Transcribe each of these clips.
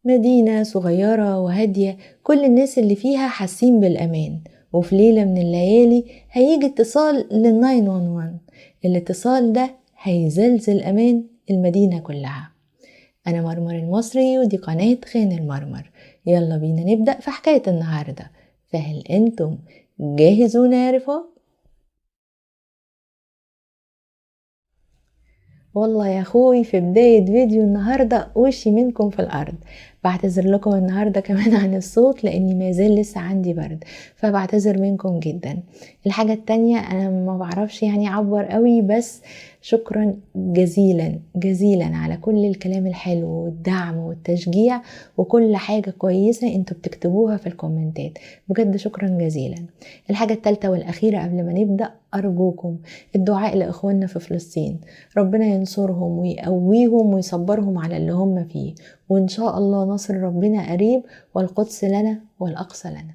مدينة صغيرة وهادية، كل الناس اللي فيها حاسين بالأمان. وفي ليلة من الليالي هيجي اتصال لل911. الاتصال ده هيزلزل أمان المدينة كلها. أنا مرمر المصري ودي قناة خان المرمر. يلا بينا نبدأ في حكاية النهاردة. فهل أنتم جاهزون يا رفاق؟ والله يا اخوي، في بداية فيديو النهاردة وشي منكم في الارض. بعتذر لكم النهاردة كمان عن الصوت لاني ما زال لسه عندي برد، فبعتذر منكم جدا. الحاجة التانية، انا ما بعرفش يعني اعبر قوي، بس شكرا جزيلا جزيلا على كل الكلام الحلو والدعم والتشجيع وكل حاجة كويسة انتوا بتكتبوها في الكومنتات. بجد شكرا جزيلا. الحاجة التالتة والاخيرة قبل ما نبدأ، ارجوكم الدعاء لاخواننا في فلسطين. ربنا ينصرهم ويقويهم ويصبرهم على اللي هم فيه، وإن شاء الله نصر ربنا قريب، والقدس لنا والأقصى لنا.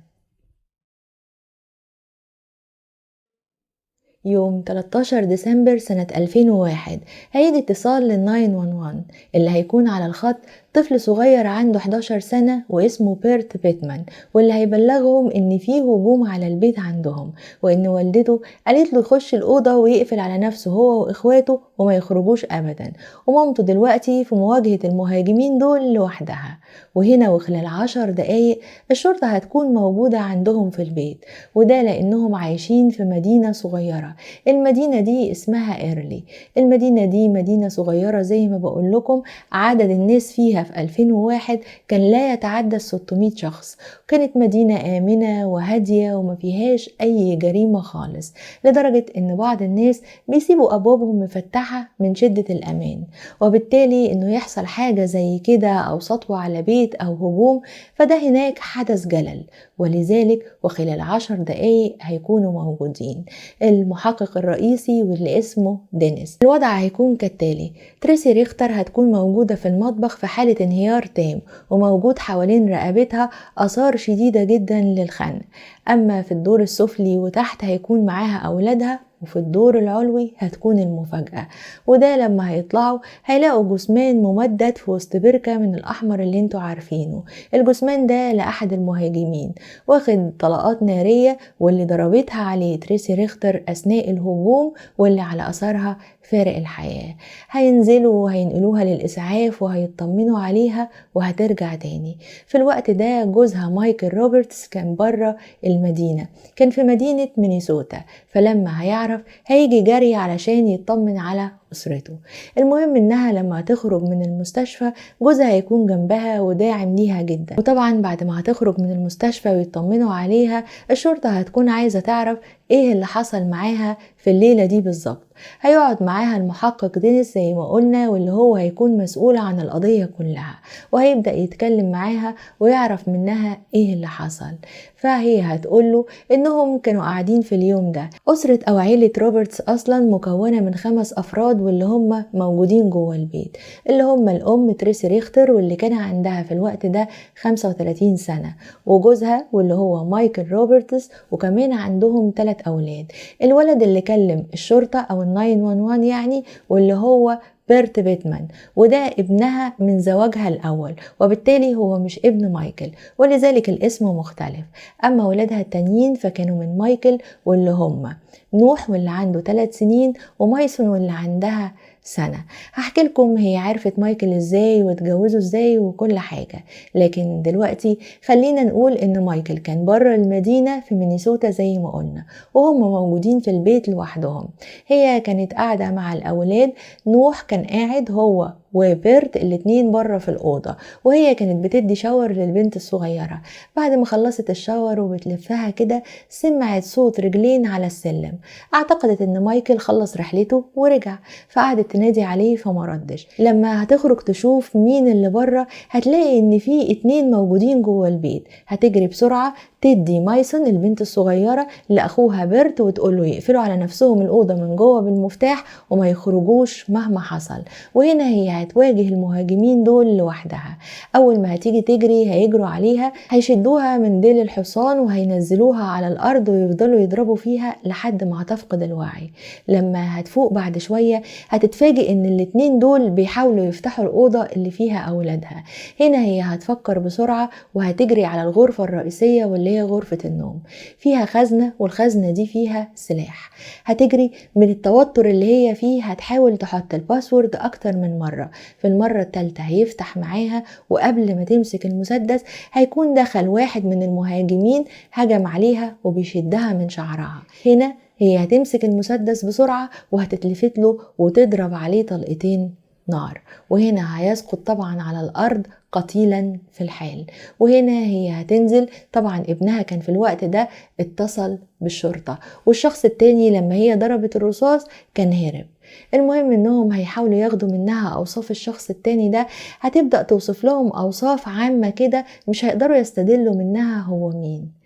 يوم 13 ديسمبر سنة 2001 هيجي اتصال لل911 اللي هيكون على الخط طفل صغير عنده 11 سنة واسمه بيرت بيتمان، واللي هيبلغهم ان فيه هجوم على البيت عندهم، وان والدته قالت له يخش الأوضة ويقفل على نفسه هو واخواته وما يخرجوش ابدا، ومامته دلوقتي في مواجهة المهاجمين دول لوحدها. وهنا وخلال 10 دقايق الشرطة هتكون موجودة عندهم في البيت، وده لانهم عايشين في مدينة صغيرة. المدينة دي اسمها إيرلي. المدينة دي مدينة صغيرة زي ما بقول لكم، عدد الناس فيها في 2001 كان لا يتعدى 600 شخص. كانت مدينة آمنة وهادية وما فيهاش أي جريمة خالص، لدرجة إن بعض الناس بيسيبوا أبوابهم مفتحة من شدة الأمان، وبالتالي إنه يحصل حاجة زي كده أو سطوة على بيت أو هجوم، فده هناك حدث جلل. ولذلك وخلال 10 دقايق هيكونوا موجودين المحقق الرئيسي واللي اسمه دينيس. الوضع هيكون كالتالي: تريسي ريختر هتكون موجودة في المطبخ في حالة انهيار تام، وموجود حوالين رقبتها آثار شديدة جدا للخنق. أما في الدور السفلي وتحت هيكون معاها أولادها، وفي الدور العلوي هتكون المفاجأة. وده لما هيطلعوا هيلاقوا جثمان ممدد في وسط بركة من الأحمر اللي انتوا عارفينه. الجثمان ده لأحد المهاجمين، واخد طلقات نارية واللي ضربتها عليه تريسي ريختر أثناء الهجوم، واللي على أثرها فارق الحياة. هينزلوا وهينقلوها للإسعاف وهيطمنوا عليها وهترجع تاني. في الوقت ده جوزها مايكل روبرتس كان بره المدينة، كان في مدينة مينيسوتا، فلما هيعرف هيجي جري علشان يطمن على أسرته. المهم إنها لما هتخرج من المستشفى جوزها هيكون جنبها وداعم ليها جدا. وطبعا بعد ما هتخرج من المستشفى ويطمنوا عليها، الشرطة هتكون عايزة تعرف ايه اللي حصل معاها في الليلة دي بالظبط. هيقعد معاها المحقق دينيس زي ما قلنا، واللي هو هيكون مسؤول عن القضية كلها، وهيبدأ يتكلم معاها ويعرف منها ايه اللي حصل. فهي هتقوله انهم كانوا قاعدين في اليوم ده. أسرة أو عيلة روبرتس أصلا مكونة من 5 أفراد، واللي هم موجودين جوه البيت، اللي هم الأم تريسي ريختر واللي كان عندها في الوقت ده 35 سنة، وجوزها واللي هو مايكل روبرتس، وكمان عندهم 3 أولاد. الولد اللي كلم الشرطة أو ال911 يعني، واللي هو بيرت بيتمان، وده ابنها من زواجها الأول، وبالتالي هو مش ابن مايكل، ولذلك الاسم مختلف. أما ولادها التانيين فكانوا من مايكل، واللي هم نوح واللي عنده 3 سنين، ومايسون واللي عندها سنة. هحكي لكم هي عرفت مايكل ازاي واتجوزوا ازاي وكل حاجة، لكن دلوقتي خلينا نقول ان مايكل كان بره المدينة في مينيسوتا زي ما قلنا، وهم موجودين في البيت لوحدهم. هي كانت قاعدة مع الأولاد، نوح كان قاعد هو وبيرت الاتنين بره في الأوضة، وهي كانت بتدي شاور للبنت الصغيرة. بعد ما خلصت الشاور وبتلفها كده، سمعت صوت رجلين على السلم. اعتقدت ان مايكل خلص رحلته ورجع، فقعدت تنادي عليه فما ردش. لما هتخرج تشوف مين اللي بره، هتلاقي ان في 2 موجودين جوه البيت. هتجري بسرعة تدي مايسون البنت الصغيرة لأخوها بيرت، وتقوله يقفلوا على نفسهم الأوضة من جوه بالمفتاح وما يخرجوش مهما حصل. وهنا هي هتواجه المهاجمين دول لوحدها. أول ما هتيجي تجري هيجروا عليها، هيشدوها من ديل الحصان وهينزلوها على الأرض ويفضلوا يضربوا فيها لحد ما هتفقد الوعي. لما هتفوق بعد شوية هتتفاجئ إن الاتنين دول بيحاولوا يفتحوا الأوضة اللي فيها أولادها. هنا هي هتفكر بسرعة وهتجري على الغرفة الرئيسية واللي هي غرفة النوم، فيها خزنة والخزنة دي فيها سلاح. هتجري من التوتر اللي هي فيه، هتحاول تحط الباسورد أكتر من مرة. في المرة الثالثة هيفتح معاها، وقبل ما تمسك المسدس هيكون دخل واحد من المهاجمين هجم عليها وبيشدها من شعرها. هنا هي هتمسك المسدس بسرعة وهتتلفت له وتضرب عليه طلقتين نار، وهنا هيسقط طبعا على الأرض قتيلا في الحال. وهنا هي هتنزل. طبعا ابنها كان في الوقت ده اتصل بالشرطة، والشخص التاني لما هي ضربت الرصاص كان هرب. المهم انهم هيحاولوا ياخدوا منها اوصاف الشخص التاني ده، هتبدأ توصف لهم اوصاف عامة كده مش هيقدروا يستدلوا منها هو مين.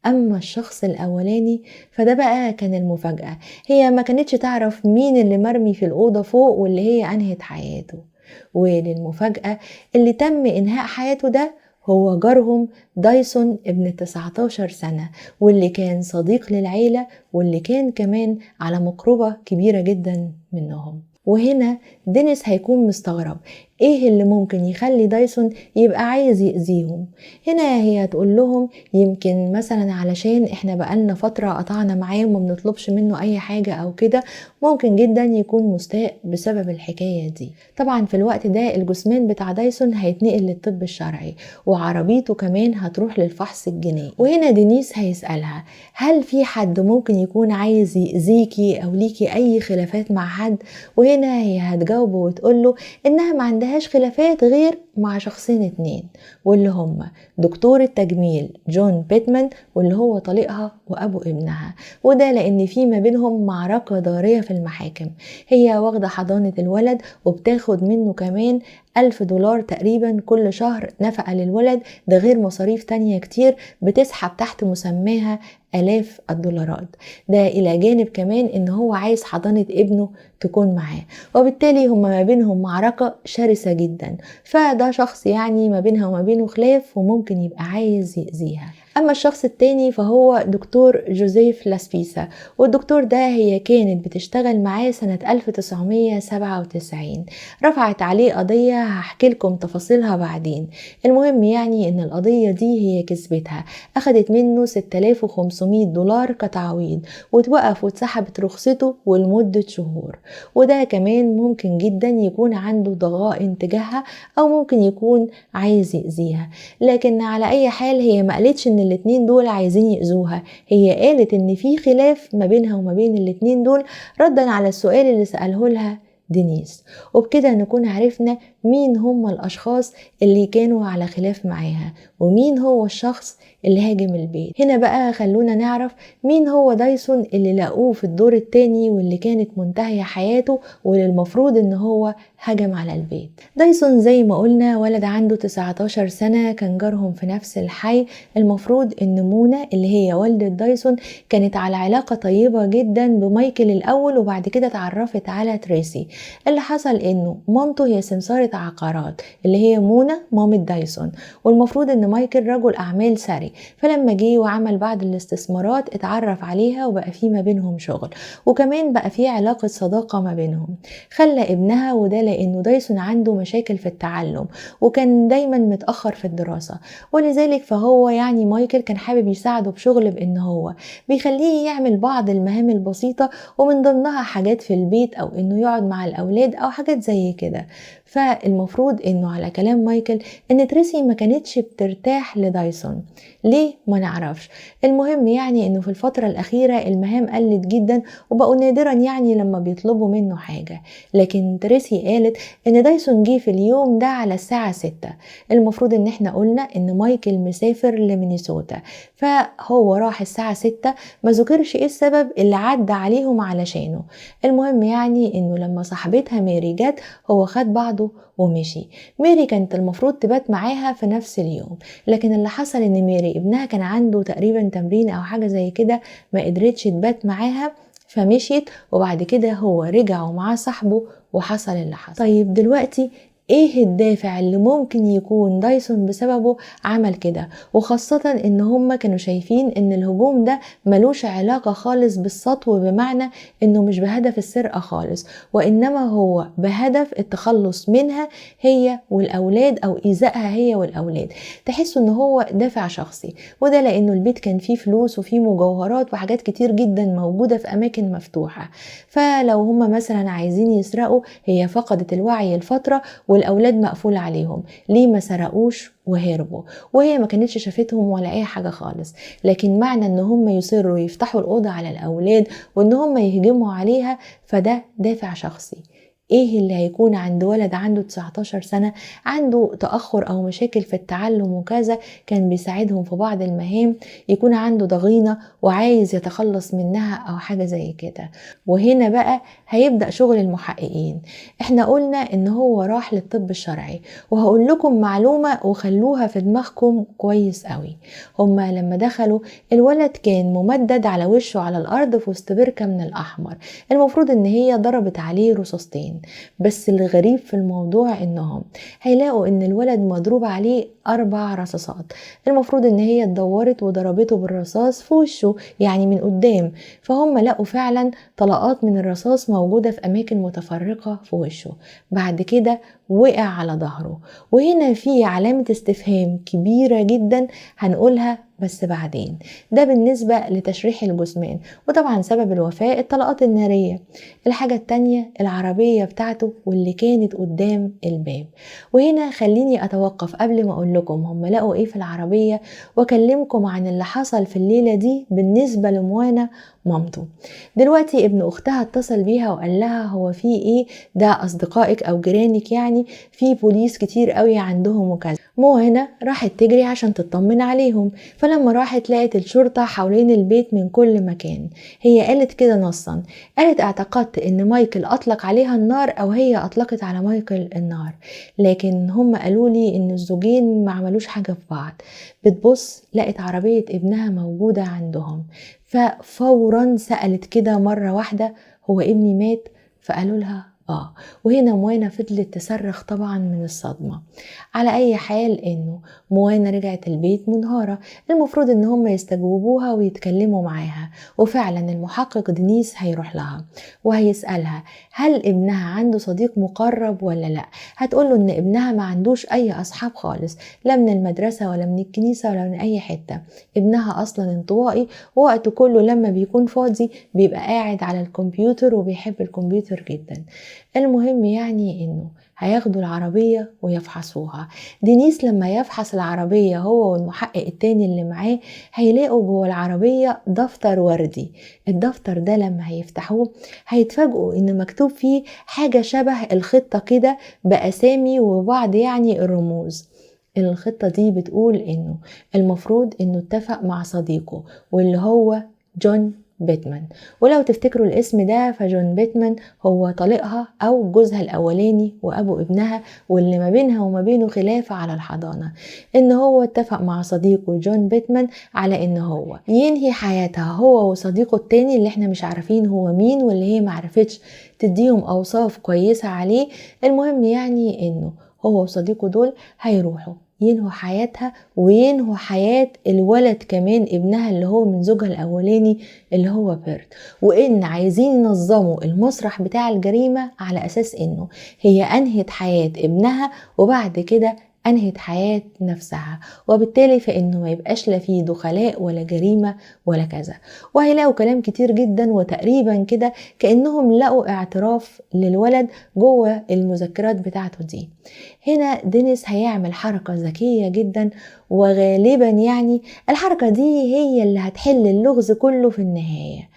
اما الشخص الاولاني فده بقى كان المفاجأة، هي ما كانتش تعرف مين اللي مرمي في الأوضة فوق واللي هي انهت حياته. وللمفاجأة اللي تم انهاء حياته ده هو جارهم دايسون ابن 19 سنة، واللي كان صديق للعيلة، واللي كان كمان على مقربة كبيرة جدا منهم. وهنا دينيس هيكون مستغرب ايه اللي ممكن يخلي دايسون يبقى عايز يأذيهم. هنا هي هتقول لهم يمكن مثلا علشان احنا بقالنا فترة قطعنا معاه وما بنطلبش منه اي حاجة او كده، ممكن جدا يكون مستاء بسبب الحكاية دي. طبعا في الوقت ده الجثمان بتاع دايسون هيتنقل للطب الشرعي، وعربيته كمان هتروح للفحص الجنائي. وهنا دينيس هيسألها هل في حد ممكن يكون عايز يأذيكي او ليكي اي خلافات مع حد؟ وهنا هي هتجاوبه وتقوله انها ما عندهاش خلافات غير مع شخصين اتنين، واللي هما دكتور التجميل جون بيتمان واللي هو طليقها وابو ابنها، وده لان في ما بينهم معركة ضارية في المحاكم. هي واخدة حضانة الولد وبتاخد منه كمان $1000 تقريبا كل شهر نفقة للولد، ده غير مصاريف تانية كتير بتسحب تحت مسماها آلاف الدولارات. ده إلى جانب كمان إن هو عايز حضانة ابنه تكون معاه، وبالتالي هما ما بينهم معركة شرسة جدا. فده شخص يعني ما بينها وما بينه خلاف وممكن يبقى عايز يأذيها. أما الشخص التاني فهو دكتور جوزيف لاسبيسا، والدكتور ده هي كانت بتشتغل معاه سنة 1997. رفعت عليه قضية هحكي لكم تفاصيلها بعدين. المهم يعني إن القضية دي هي كسبتها، أخدت منه $6500 كتعويض، وتوقف واتسحبت رخصته ولمدة شهور. وده كمان ممكن جدا يكون عنده ضغائن تجاهها أو ممكن يكون عايز يأذيها. لكن على أي حال هي ما قالتش إن الاتنين دول عايزين يأذوها، هي قالت إن في خلاف ما بينها وما بين الاتنين دول ردا على السؤال اللي سأله لها دينيس. وبكده نكون عرفنا مين هم الأشخاص اللي كانوا على خلاف معاها ومين هو الشخص اللي هاجم البيت. هنا بقى خلونا نعرف مين هو دايسون اللي لقوه في الدور التاني واللي كانت منتهية حياته واللي المفروض ان هو هجم على البيت. دايسون زي ما قلنا ولد عنده 19 سنة، كان جارهم في نفس الحي. المفروض ان منى اللي هي والدة دايسون كانت على علاقة طيبة جدا بمايكل الأول، وبعد كده اتعرفت على تريسي. اللي حصل انه مامته هي سمسارة عقارات اللي هي منى مامة دايسون، والمفروض ان مايكل رجل اعمال ثري، فلما جه وعمل بعض الاستثمارات اتعرف عليها وبقى في ما بينهم شغل، وكمان بقى في علاقة صداقة ما بينهم. خلى ابنها، وده لانه دايسون عنده مشاكل في التعلم وكان دايما متأخر في الدراسة، ولذلك فهو يعني مايكل كان حابب يساعده بشغل، بان هو بيخليه يعمل بعض المهام البسيطة ومن ضمنها حاجات في البيت او انه يقعد مع الاولاد او حاجات زي كده. فالمفروض انه على كلام مايكل ان تريسي ما كانتش بترتاح لدايسون. ليه؟ ما نعرفش. المهم يعني انه في الفترة الاخيرة المهام قلت جدا وبقوا نادرا يعني لما بيطلبوا منه حاجة. لكن تريسي قالت ان دايسون جه في اليوم ده على الساعة 6. المفروض ان احنا قلنا ان مايكل مسافر لمينيسوتا، فهو راح الساعة 6. ما ذكرش ايه السبب اللي عدى عليهم علشانه. المهم يعني انه لما صاحبتها ماري جت هو خد بعضه ومشي. ماري كانت المفروض تبات معاها في نفس اليوم، لكن اللي حصل ان ماري ابنها كان عنده تقريبا تمرين او حاجة زي كده ما قدرتش تبات معاها، فمشيت، وبعد كده هو رجع ومعاه صاحبه وحصل اللي حصل. طيب دلوقتي ايه الدافع اللي ممكن يكون دايسون بسببه عمل كده؟ وخاصة ان هما كانوا شايفين ان الهجوم ده ملوش علاقة خالص بالسطو، بمعنى انه مش بهدف السرقة خالص، وانما هو بهدف التخلص منها هي والاولاد، او ايذائها هي والاولاد. تحسوا ان هو دافع شخصي، وده لانه البيت كان فيه فلوس وفيه مجوهرات وحاجات كتير جدا موجودة في اماكن مفتوحة، فلو هما مثلا عايزين يسرقوا، هي فقدت الوعي الفترة والأولاد مقفول عليهم، ليه ما سرقوش وهربوا؟ وهي ما كانتش شافتهم ولا أي حاجة خالص. لكن معنى ان هم يصروا يفتحوا الأوضة على الأولاد وان هم يهجموا عليها، فده دافع شخصي. ايه اللي هيكون عند ولد عنده 19 سنة عنده تأخر او مشاكل في التعلم وكذا، كان بيساعدهم في بعض المهام، يكون عنده ضغينة وعايز يتخلص منها او حاجة زي كده؟ وهنا بقى هيبدأ شغل المحققين. احنا قلنا ان هو راح للطب الشرعي، وهقول لكم معلومة وخلوها في دماغكم كويس قوي. هما لما دخلوا، الولد كان ممدد على وشه على الارض في وسط بركة من الاحمر، المفروض ان هي ضربت عليه رصاصتين. بس الغريب في الموضوع انهم هيلاقوا ان الولد مضروب عليه 4 رصاصات، المفروض ان هي اتدورت وضربته بالرصاص في وشه، يعني من قدام. فهم لقوا فعلا طلقات من الرصاص موجودة في اماكن متفرقة في وشه. بعد كده وقع على ظهره، وهنا في علامة استفهام كبيرة جدا هنقولها بس بعدين. ده بالنسبة لتشريح الجثمان، وطبعا سبب الوفاة الطلقات النارية. الحاجة التانية العربية بتاعته واللي كانت قدام الباب. وهنا خليني أتوقف قبل ما أقول لكم هم لقوا إيه في العربية، وأكلمكم عن اللي حصل في الليلة دي بالنسبة لموانا مامته. دلوقتي ابن أختها اتصل بيها وقال لها هو في إيه، ده أصدقائك أو جيرانك يعني في بوليس كتير قوي عندهم وكذا. موانا راحت تجري عشان تطمن عليهم، فلما راحت لقت الشرطة حوالين البيت من كل مكان. هي قالت كده نصا، قالت اعتقدت ان مايكل اطلق عليها النار او هي اطلقت على مايكل النار، لكن هم قالوا لي ان الزوجين ما عملوش حاجة في بعض. بتبص لقت عربية ابنها موجودة عندهم، ففورا سألت كده مرة واحدة هو ابني مات؟ فقالوا لها وهنا موانا فضلت تصرخ طبعا من الصدمة. على اي حال انه موانا رجعت البيت منهارة، المفروض ان هم يستجوبوها ويتكلموا معاها. وفعلا المحقق دينيس هيروح لها وهيسألها هل ابنها عنده صديق مقرب ولا لا. هتقوله ان ابنها ما عندوش اي اصحاب خالص، لا من المدرسة ولا من الكنيسة ولا من اي حتة. ابنها اصلا انطوائي، وقته كله لما بيكون فاضي بيبقى قاعد على الكمبيوتر وبيحب الكمبيوتر جدا. المهم يعني انه هياخدوا العربية ويفحصوها. دينيس لما يفحص العربية هو والمحقق التاني اللي معاه، هيلاقوا جوه العربية دفتر وردي. الدفتر ده لما هيفتحوه هيتفاجئوا ان مكتوب فيه حاجة شبه الخطة كده بأسامي وبعض يعني الرموز. الخطة دي بتقول انه المفروض انه اتفق مع صديقه واللي هو جون بيتمان. ولو تفتكروا الاسم ده، فجون بيتمان هو طليقها او جوزها الاولاني وابو ابنها، واللي ما بينها وما بينه خلاف على الحضانة. ان هو اتفق مع صديقه جون بيتمان على ان هو ينهي حياتها هو وصديقه التاني اللي احنا مش عارفين هو مين، واللي هي معرفتش تديهم اوصاف كويسة عليه. المهم يعني انه هو وصديقه دول هيروحوا ينهوا حياتها وينهوا حياة الولد كمان ابنها اللي هو من زوجها الاولاني اللي هو بيرت. وان عايزين ينظموا المسرح بتاع الجريمة على اساس انه هي انهت حياة ابنها وبعد كده انهت حياة نفسها، وبالتالي فانه ما يبقاش لا فيه دخلاء ولا جريمة ولا كذا. وهيلاقوا كلام كتير جدا، وتقريبا كده كأنهم لقوا اعتراف للولد جوه المذكرات بتاعته دي. هنا دينيس هيعمل حركة ذكية جدا، وغالبا يعني الحركة دي هي اللي هتحل اللغز كله في النهاية.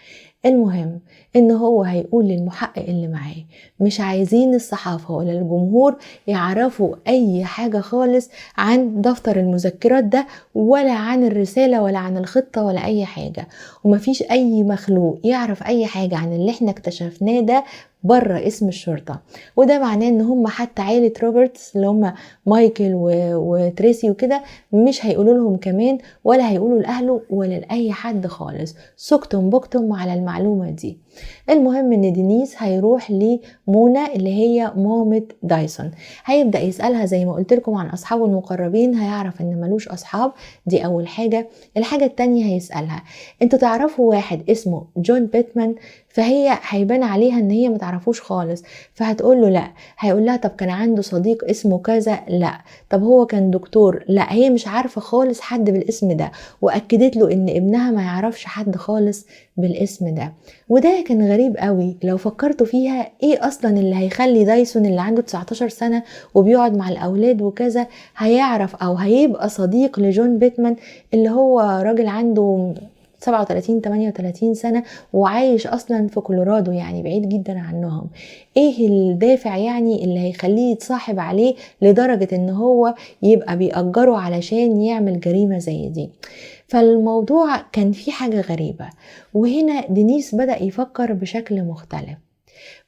المهم ان هو هيقول للمحقق اللي معاه مش عايزين الصحافة ولا الجمهور يعرفوا اي حاجة خالص عن دفتر المذكرات ده، ولا عن الرسالة ولا عن الخطة ولا اي حاجة. ومفيش اي مخلوق يعرف اي حاجة عن اللي احنا اكتشفناه ده بره اسم الشرطة. وده معناه ان هم حتى عائلة روبرتس اللي هم مايكل وتريسي وكده مش هيقولوا لهم كمان، ولا هيقولوا لأهله ولا لأي حد خالص. سكتم بكتم على المعلومة دي. المهم ان دينيس هيروح لمونة اللي هي مامة دايسون، هيبدأ يسألها زي ما قلت لكم عن أصحابه المقربين، هيعرف ان ملوش أصحاب، دي أول حاجة. الحاجة التانية هيسألها انتوا تعرفوا واحد اسمه جون بيتمان؟ فهي هيبان عليها ان هي متعرفوش خالص، فهتقول له لا. هيقول لها طب كان عنده صديق اسمه كذا؟ لا. طب هو كان دكتور؟ لا. هي مش عارفة خالص حد بالاسم ده، واكدت له ان ابنها ما يعرفش حد خالص بالاسم ده. وده كان غريب قوي لو فكرتوا فيها. ايه اصلا اللي هيخلي دايسون اللي عنده 19 سنة وبيقعد مع الاولاد وكذا هيعرف او هيبقى صديق لجون بيتمان اللي هو راجل عنده 37 38 سنة وعايش اصلا في كولورادو، يعني بعيد جدا عنهم؟ ايه الدافع يعني اللي هيخليه يتصاحب عليه لدرجة ان هو يبقى بيأجره علشان يعمل جريمة زي دي؟ فالموضوع كان فيه حاجة غريبة. وهنا دينيس بدأ يفكر بشكل مختلف،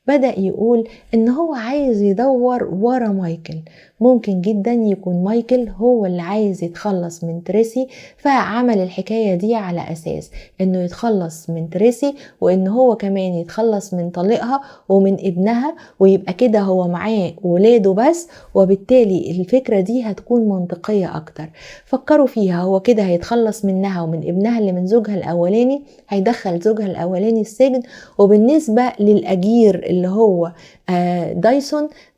بدأ يقول إن هو عايز يدور ورا مايكل. ممكن جدا يكون مايكل هو اللي عايز يتخلص من تريسي، فعمل الحكاية دي على أساس إنه يتخلص من تريسي وإن هو كمان يتخلص من طليقها ومن ابنها، ويبقى كده هو معاه ولاده بس، وبالتالي الفكرة دي هتكون منطقية أكتر. فكروا فيها، هو كده هيتخلص منها ومن ابنها اللي من زوجها الأولاني، هيدخل زوجها الأولاني السجن. وبالنسبة للأجير اللي هو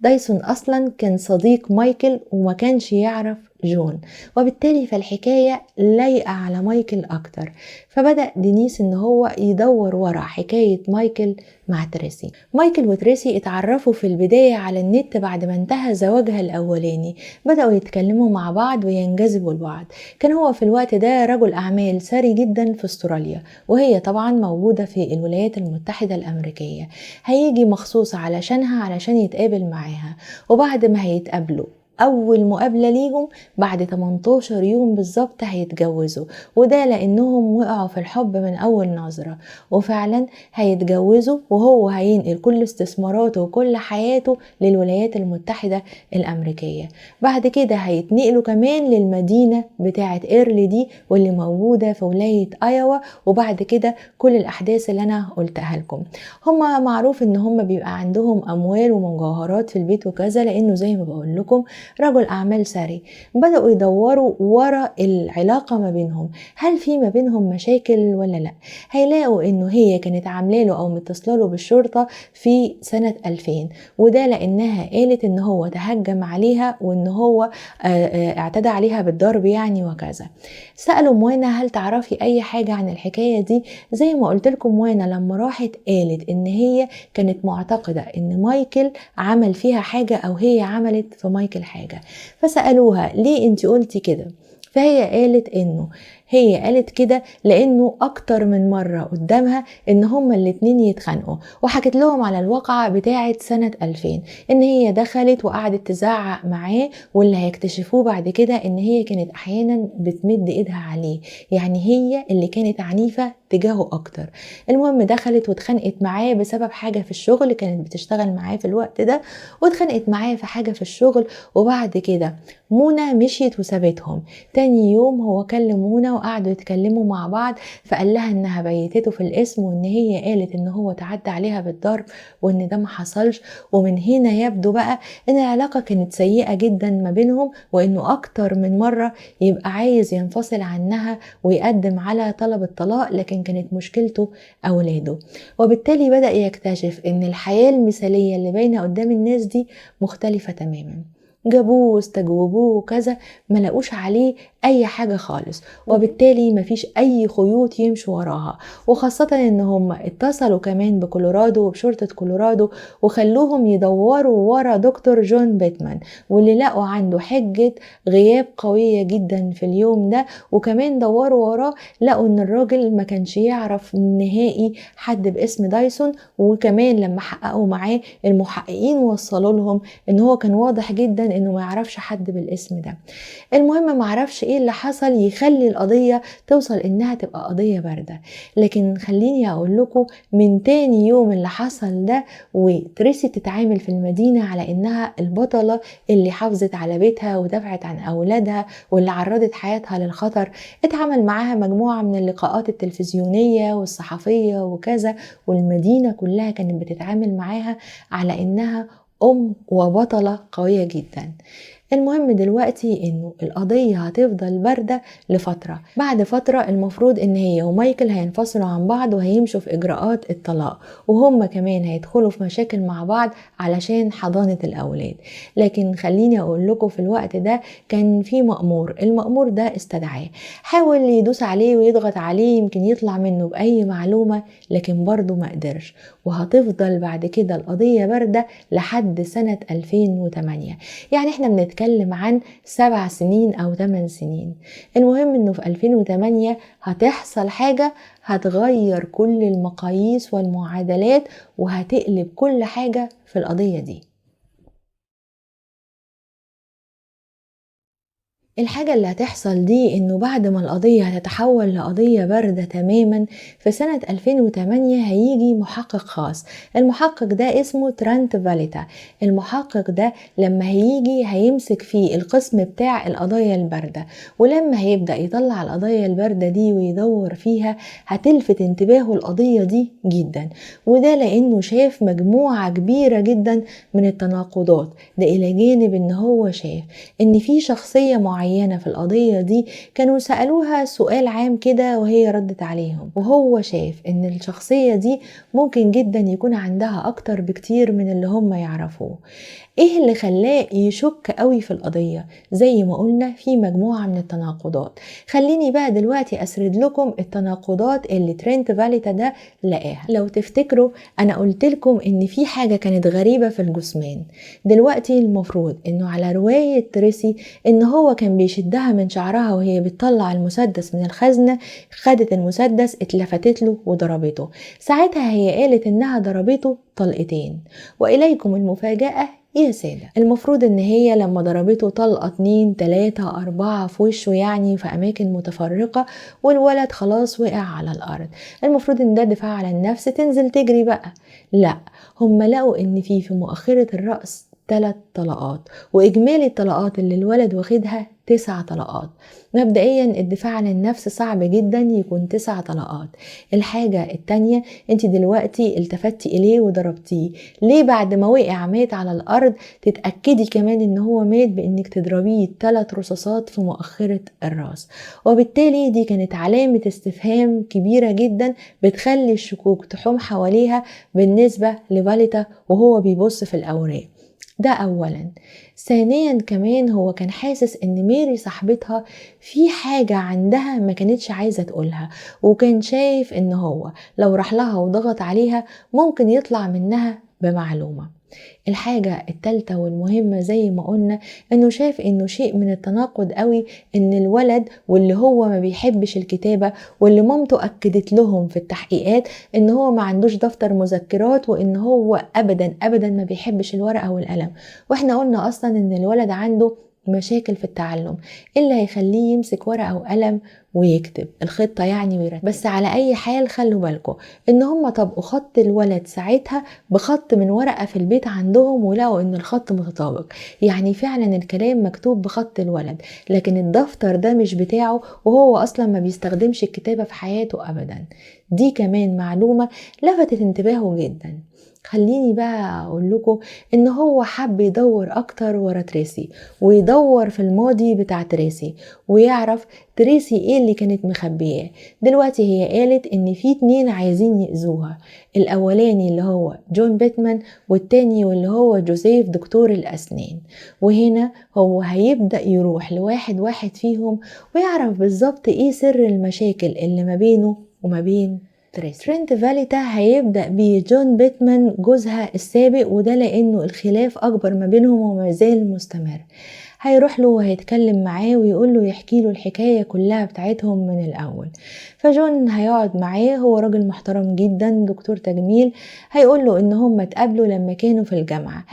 دايسون أصلا كان صديق مايكل وما كانش يعرف جون، وبالتالي فالحكاية لايقة على مايكل أكتر. فبدأ دينيس إن هو يدور ورا حكاية مايكل مع تريسي. مايكل وتريسي اتعرفوا في البداية على النت بعد ما انتهى زواجها الأولاني، بدأوا يتكلموا مع بعض وينجذبوا لبعض. كان هو في الوقت ده رجل أعمال ثري جدا في استراليا، وهي طبعا موجودة في الولايات المتحدة الأمريكية. هيجي مخصوص علشان يتقابل معاها، وبعد ما هيتقابلوا أول مقابلة ليهم بعد 18 يوم بالظبط هيتجوزوا، وده لأنهم وقعوا في الحب من أول نظرة. وفعلا هيتجوزوا، وهو هينقل كل استثماراته وكل حياته للولايات المتحدة الأمريكية. بعد كده هيتنقلوا كمان للمدينة بتاعة إيرلي دي واللي موجودة في ولاية آيوا. وبعد كده كل الأحداث اللي أنا قلتها لكم. هما معروف إن هما بيبقى عندهم أموال ومجوهرات في البيت وكذا، لأنه زي ما بقول لكم رجل أعمال ثري. بدأوا يدوروا ورا العلاقة ما بينهم، هل في ما بينهم مشاكل ولا لا؟ هيلاقوا إنه هي كانت عاملاله أو متصلاله بالشرطة في سنة 2000، وده لأنها قالت إن هو تهجم عليها وإن هو اعتدى عليها بالضرب يعني وكذا. سألوا موانا هل تعرفي أي حاجة عن الحكاية دي؟ زي ما قلت لكم موانا لما راحت قالت إن هي كانت معتقدة إن مايكل عمل فيها حاجة أو هي عملت في مايكل حاجة. فسألوها ليه انت قلتي كده؟ فهي قالت انه هي قالت كده لانه اكتر من مرة قدامها ان هما الاتنين يتخانقوا، وحكت لهم على الواقعة بتاعة سنة 2000 ان هي دخلت وقعدت تزعق معاه، واللي هيكتشفوه بعد كده ان هي كانت احيانا بتمد ايدها عليه، يعني هي اللي كانت عنيفة تجاهه اكتر. المهم دخلت واتخانقت معاه بسبب حاجة في الشغل، كانت بتشتغل معاه في الوقت ده، واتخانقت معاه في حاجة في الشغل. وبعد كده منى مشيت وسابتهم. تاني يوم هو كلم منى وقعدوا يتكلموا مع بعض، فقال لها انها بيتته في الاسم، وان هي قالت ان هو تعدى عليها بالضرب وان ده ما حصلش. ومن هنا يبدو بقى ان العلاقة كانت سيئة جدا ما بينهم، وانه اكتر من مرة يبقى عايز ينفصل عنها ويقدم على طلب الطلاق، لكن كانت مشكلته اولاده. وبالتالي بدأ يكتشف ان الحياة المثالية اللي باينة قدام الناس دي مختلفة تماما. جابوه واستجوبوه وكذا، ما لقوش عليه اي حاجة خالص، وبالتالي ما فيش اي خيوط يمشوا وراها. وخاصة ان هم اتصلوا كمان بكولورادو وبشرطة كولورادو وخلوهم يدوروا ورا دكتور جون بيتمان، واللي لقوا عنده حجة غياب قوية جدا في اليوم ده. وكمان دوروا وراه لقوا ان الراجل ما كانش يعرف نهائي حد باسم دايسون. وكمان لما حققوا معاه المحققين وصلوا لهم ان هو كان واضح جدا جدا انه ما يعرفش حد بالاسم ده. المهم معرفش ايه اللي حصل يخلي القضية توصل انها تبقى قضية باردة. لكن خليني اقول لكم من تاني يوم اللي حصل ده وتريسي تتعامل في المدينة على انها البطلة اللي حافظت على بيتها ودافعت عن اولادها واللي عرضت حياتها للخطر، اتعمل معاها مجموعة من اللقاءات التلفزيونية والصحفية وكذا، والمدينة كلها كانت بتتعامل معاها على انها ام وبطلة قوية جدا. المهم دلوقتي انه القضية هتفضل باردة لفترة، بعد فترة المفروض ان هي ومايكل هينفصلوا عن بعض وهيمشوا في اجراءات الطلاق، وهم كمان هيدخلوا في مشاكل مع بعض علشان حضانة الاولاد. لكن خليني اقول لكم في الوقت ده كان في مأمور، المأمور ده استدعاه، حاول يدوس عليه ويضغط عليه يمكن يطلع منه بأي معلومة، لكن برضه ما قدرش. وهتفضل بعد كده القضية باردة لحد سنة 2008، يعني احنا بنتكلم عن 7 سنين او 8 سنين. المهم انه في 2008 هتحصل حاجة هتغير كل المقاييس والمعادلات وهتقلب كل حاجة في القضية دي. الحاجة اللي هتحصل دي انه بعد ما القضية هتتحول لقضية باردة تماما، في سنة 2008 هيجي محقق خاص. المحقق ده اسمه ترانت فاليتا. المحقق ده لما هيجي هيمسك فيه القسم بتاع القضايا الباردة، ولما هيبدأ يطلع القضايا الباردة دي ويدور فيها هتلفت انتباهه القضية دي جدا، وده لانه شاف مجموعة كبيرة جدا من التناقضات. ده الى جانب ان هو شاف ان في شخصية معينة في القضية دي كانوا سألوها سؤال عام كده وهي ردت عليهم، وهو شاف ان الشخصية دي ممكن جدا يكون عندها اكتر بكتير من اللي هم يعرفوه. ايه اللي خلاه يشك قوي في القضية؟ زي ما قلنا في مجموعة من التناقضات. خليني بقى دلوقتي اسرد لكم التناقضات اللي ترينت فاليتا ده لقاها. لو تفتكروا انا قلت لكم ان في حاجة كانت غريبة في الجثمان. دلوقتي المفروض انه على رواية تريسي ان هو كان بيشدها من شعرها وهي بتطلع المسدس من الخزنة، خدت المسدس اتلفتت له وضربته. ساعتها هي قالت انها ضربته طلقتين، واليكم المفاجأة يا سادة، المفروض ان هي لما ضربته طلقة 2 3 4 في وشه، يعني في اماكن متفرقة، والولد خلاص وقع على الارض، المفروض ان ده دفاع عن النفس تنزل تجري بقى. لا، هم لقوا ان في مؤخرة الرأس 3 طلقات، واجمالي الطلقات اللي الولد واخدها 9 طلقات. مبدئيا الدفاع عن النفس صعب جدا يكون 9 طلقات. الحاجة التانية، انت دلوقتي التفتي اليه وضربتيه، ليه بعد ما وقع مات على الارض تتأكدي كمان ان هو مات بانك تضربيه 3 رصاصات في مؤخرة الراس؟ وبالتالي دي كانت علامة استفهام كبيرة جدا بتخلي الشكوك تحوم حواليها بالنسبة لفاليتا وهو بيبص في الاوراق. ده اولا. ثانيا كمان هو كان حاسس ان ميري صاحبتها في حاجة عندها ما كانتش عايزة تقولها، وكان شايف ان هو لو راح لها وضغط عليها ممكن يطلع منها بمعلومة. الحاجة التالتة والمهمة زي ما قلنا انه شاف انه شيء من التناقض قوي ان الولد واللي هو ما بيحبش الكتابة، واللي مامته اكدت لهم في التحقيقات ان هو ما عندوش دفتر مذكرات وان هو ابدا ابدا ما بيحبش الورقة والقلم، واحنا قلنا اصلا ان الولد عنده مشاكل في التعلم، اللي هيخليه يمسك ورقة وقلم ويكتب الخطة يعني ويرتب. بس على اي حال خلوا بالكم ان هم طبقوا خط الولد ساعتها بخط من ورقة في البيت عندهم، ولقوا ان الخط متطابق، يعني فعلا الكلام مكتوب بخط الولد، لكن الدفتر ده مش بتاعه وهو اصلا ما بيستخدمش الكتابة في حياته ابدا. دي كمان معلومة لفتت انتباهه جدا. خليني بقى اقول لكم ان هو حب يدور اكتر ورا تريسي، ويدور في الماضي بتاع تريسي ويعرف تريسي ايه اللي كانت مخبياه. دلوقتي هي قالت ان في 2 عايزين يأذوها، الاولاني اللي هو جون بيتمان، والتاني واللي هو جوزيف دكتور الاسنان. وهنا هو هيبدأ يروح لواحد واحد فيهم ويعرف بالظبط ايه سر المشاكل اللي ما بينه وما بين تريسي. ترينت فاليتا هيبدأ بجون بيتمان جوزها السابق، وده لأنه الخلاف أكبر ما بينهم وما زال مستمر. هيروح له وهيتكلم معاه ويقول له يحكي له الحكاية كلها بتاعتهم من الأول. فجون هيقعد معاه، هو راجل محترم جدا دكتور تجميل. هيقول له ان هم اتقابلوا لما كانوا في الجامعة،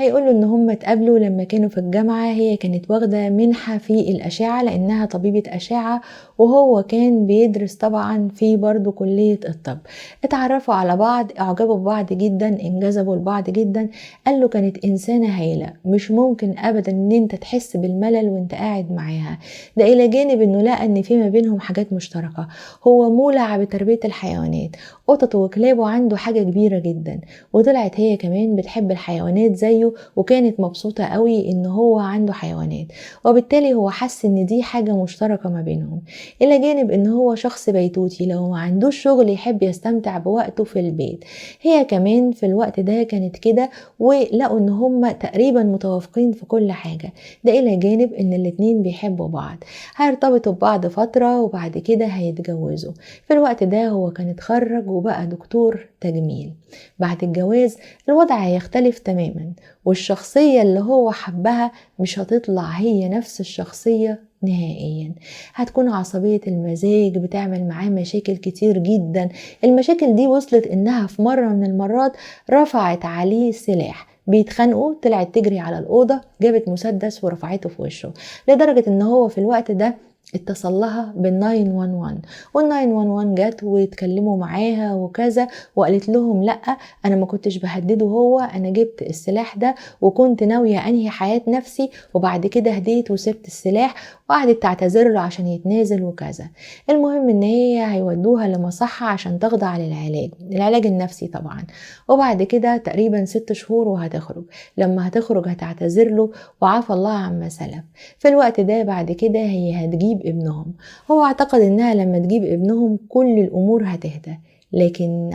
في الجامعة هي كانت واخدة منحة في الأشعة لأنها طبيبة أشعة، وهو كان بيدرس طبعا في برضو كلية الطب. اتعرفوا على بعض، اعجبوا ببعض جدا، انجذبوا لبعض جدا. قال له كانت إنسانة هايلة، مش ممكن أبدا ان انت تحس بالملل وانت قاعد معاها. ده إلى جانب انه لقى ان في ما بينهم حاجات مشتركة، هو مولع بتربية الحيوانات، قطط وكلاب، وعنده حاجة كبيرة جدا. وطلعت هي كمان بتحب الحيوانات زيه، وكانت مبسوطة قوي ان هو عنده حيوانات، وبالتالي هو حس ان دي حاجة مشتركة ما بينهم. الى جانب ان هو شخص بيتوتي، لو ما عندوش شغل يحب يستمتع بوقته في البيت. هي كمان في الوقت ده كانت كده، ولقوا ان هم تقريبا متوافقين في كل حاجة. ده الى جانب ان الاتنين بيحبوا بعض. هيرتبطوا ببعض فترة وبعد كده هيتجوزوا. في الوقت ده هو كان اتخرج وبقى دكتور تجميل. بعد الجواز الوضع هيختلف تماما، والشخصية اللي هو حبها مش هتطلع هي نفس الشخصية نهائيا. هتكون عصبية المزاج، بتعمل معاه مشاكل كتير جدا. المشاكل دي وصلت انها في مرة من المرات رفعت عليه سلاح، بيتخانقوا، طلعت تجري على الأوضة، جابت مسدس ورفعته في وشه، لدرجة ان هو في الوقت ده اتصل لها بال911، وال911 جت واتكلموا معاها وكذا، وقالت لهم لا انا ما كنتش بهدده، هو انا جبت السلاح ده وكنت ناوية انهي حياة نفسي، وبعد كده هديت وسبت السلاح، وقعدت تعتذر له عشان يتنازل وكذا. المهم ان هي هيودوها لمصحة عشان تخضع للعلاج النفسي طبعا. وبعد كده تقريبا 6 شهور وهتخرج. لما هتخرج هتعتذر له وعفى الله عما سلف. في الوقت ده بعد كده هي هتجيب ابنهم. هو اعتقد انها لما تجيب ابنهم كل الامور هتهدى، لكن